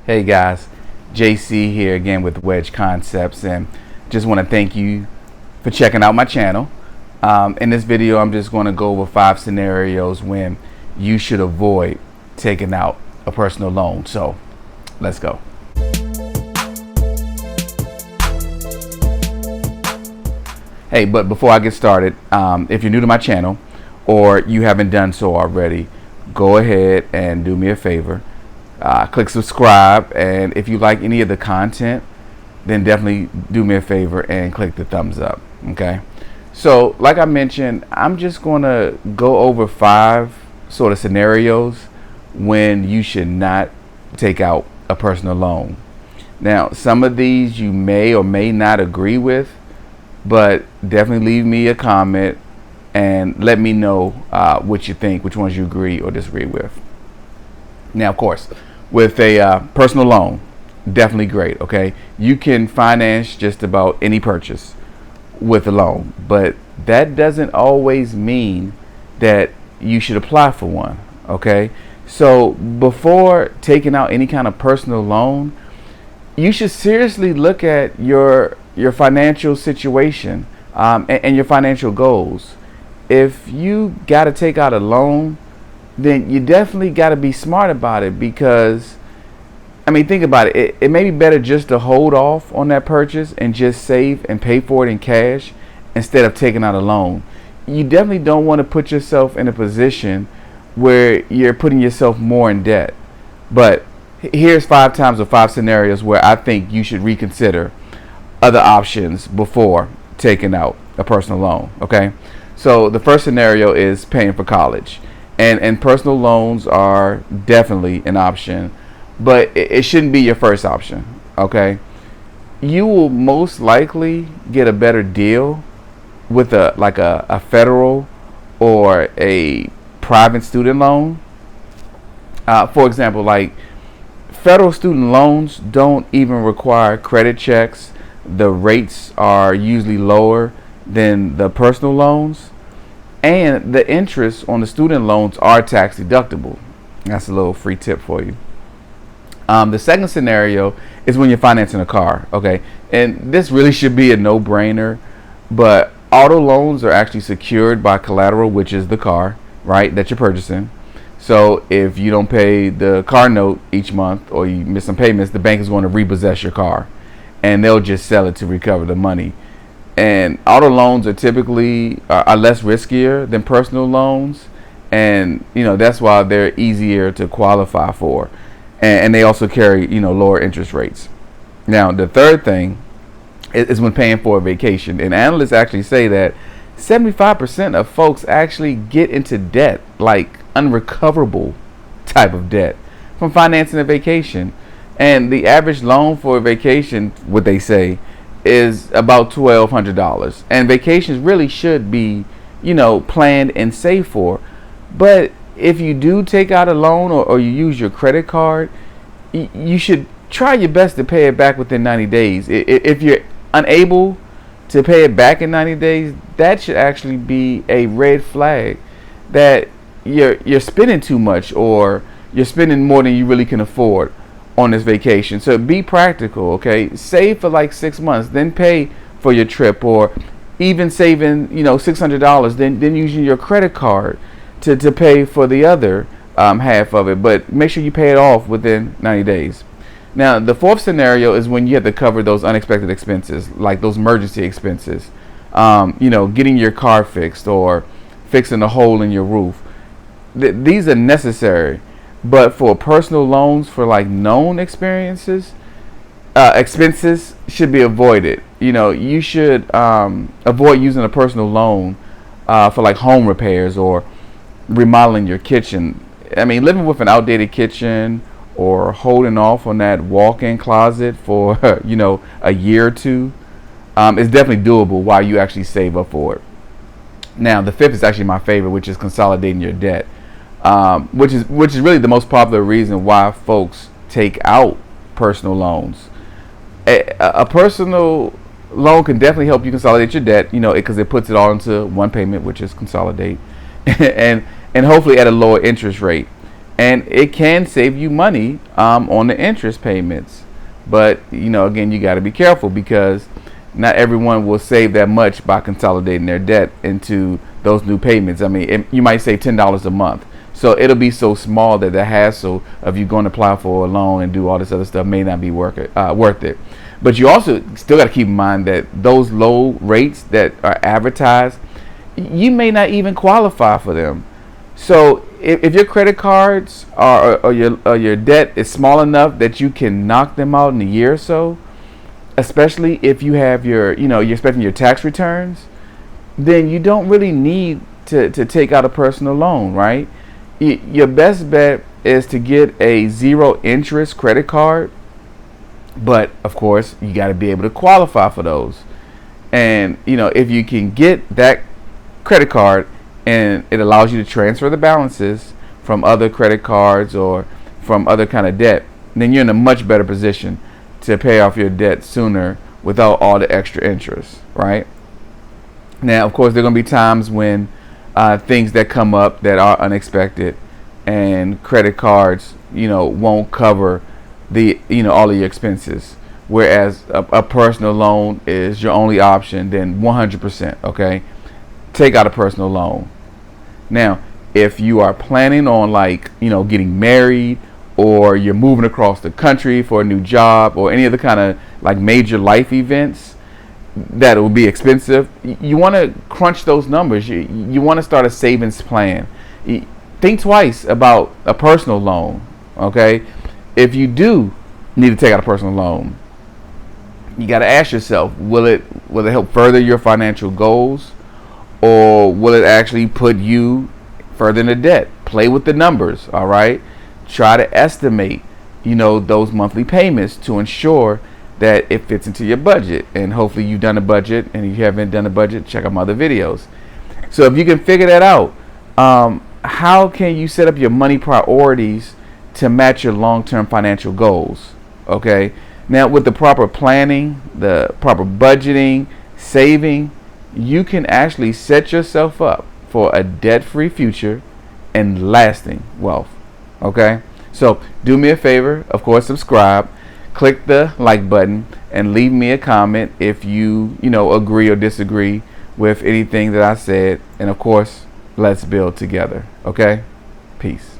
Hey guys, JC here again with WEDGE Concepts, and just want to thank you for checking out my channel. In this video, I'm just going to go over 5 scenarios when you should avoid taking out a personal loan. So let's go. Hey, but before I get started, if you're new to my channel or you haven't done so already, go ahead and do me a favor. Click subscribe, and if you like any of the content, then definitely do me a favor and click the thumbs up. Okay, so like I mentioned, I'm just going to go over 5 sort of scenarios when you should not take out a personal loan. Now, some of these you may or may not agree with, but definitely leave me a comment and let me know what you think, which ones you agree or disagree with. Now, of course, with a personal loan, definitely great. Okay, you can finance just about any purchase with a loan, but that doesn't always mean that you should apply for one. Okay, so before taking out any kind of personal loan, you should seriously look at your financial situation and your financial goals. If you got to take out a loan, then you definitely got to be smart about it, because I mean, think about it. It may be better just to hold off on that purchase and just save and pay for it in cash instead of taking out a loan. You definitely don't want to put yourself in a position where you're putting yourself more in debt. But here's 5 times or 5 scenarios where I think you should reconsider other options before taking out a personal loan. Okay, so the first scenario is paying for college. And personal loans are definitely an option, but it shouldn't be your first option. Okay, you will most likely get a better deal with a federal or a private student loan. For example, like federal student loans don't even require credit checks. The rates are usually lower than the personal loans, and the interest on the student loans are tax deductible. That's a little free tip for you. The second scenario is when you're financing a car. Okay, and this really should be a no-brainer, but auto loans are actually secured by collateral, which is the car, right, that you're purchasing. So if you don't pay the car note each month, or you miss some payments, the bank is going to repossess your car, and they'll just sell it to recover the money. And auto loans are typically are less riskier than personal loans, and that's why they're easier to qualify for, and they also carry lower interest rates. Now, the third thing is when paying for a vacation, and analysts actually say that 75% of folks actually get into debt, like unrecoverable type of debt, from financing a vacation. And the average loan for a vacation, what they say, is about $1,200, and vacations really should be planned and saved for. But if you do take out a loan or you use your credit card, you should try your best to pay it back within 90 days. If you're unable to pay it back in 90 days, that should actually be a red flag that you're spending too much, or you're spending more than you really can afford on this vacation. So be practical. Okay, save for like 6 months, then pay for your trip, or even saving $600, then using your credit card to pay for the other half of it. But make sure you pay it off within 90 days. Now, the fourth scenario is when you have to cover those unexpected expenses, like those emergency expenses, getting your car fixed or fixing a hole in your roof. These are necessary. But for personal loans, for like known expenses should be avoided. You should avoid using a personal loan for like home repairs or remodeling your kitchen. I mean, living with an outdated kitchen or holding off on that walk-in closet for a year or two is definitely doable while you actually save up for it. Now, the fifth is actually my favorite, which is consolidating your debt. Which is really the most popular reason why folks take out personal loans. A personal loan can definitely help you consolidate your debt, because it puts it all into one payment, which is consolidate, and hopefully at a lower interest rate. and it can save you money on the interest payments. But again, you got to be careful, because not everyone will save that much by consolidating their debt into those new payments. I mean, you might save $10 a month, so it'll be so small that the hassle of you going to apply for a loan and do all this other stuff may not be worth it. But you also still got to keep in mind that those low rates that are advertised, you may not even qualify for them. So if your credit cards or your debt is small enough that you can knock them out in a year or so, especially if you have you're expecting your tax returns, then you don't really need to take out a personal loan, right? Your best bet is to get a 0 interest credit card, but of course you got to be able to qualify for those. And if you can get that credit card and it allows you to transfer the balances from other credit cards or from other kind of debt, then you're in a much better position to pay off your debt sooner without all the extra interest, right? Now, of course, there are going to be times when things that come up that are unexpected, and credit cards, won't cover the all of your expenses, whereas a personal loan is your only option. Then 100%, okay, take out a personal loan. Now, if you are planning on getting married, or you're moving across the country for a new job, or any other kind of major life events that will be expensive, you want to crunch those numbers. You want to start a savings plan. Think twice about a personal loan, okay? If you do need to take out a personal loan, you got to ask yourself, will it help further your financial goals, or will it actually put you further into debt? Play with the numbers, all right? Try to estimate, those monthly payments to ensure that it fits into your budget. And hopefully you've done a budget, and if you haven't done a budget, check out my other videos. So if you can figure that out, how can you set up your money priorities to match your long-term financial goals? Okay. Now, with the proper planning, the proper budgeting, saving, you can actually set yourself up for a debt-free future and lasting wealth. Okay. So do me a favor, of course, subscribe, click the like button, and leave me a comment if you agree or disagree with anything that I said. And of course, let's build together. Okay. Peace.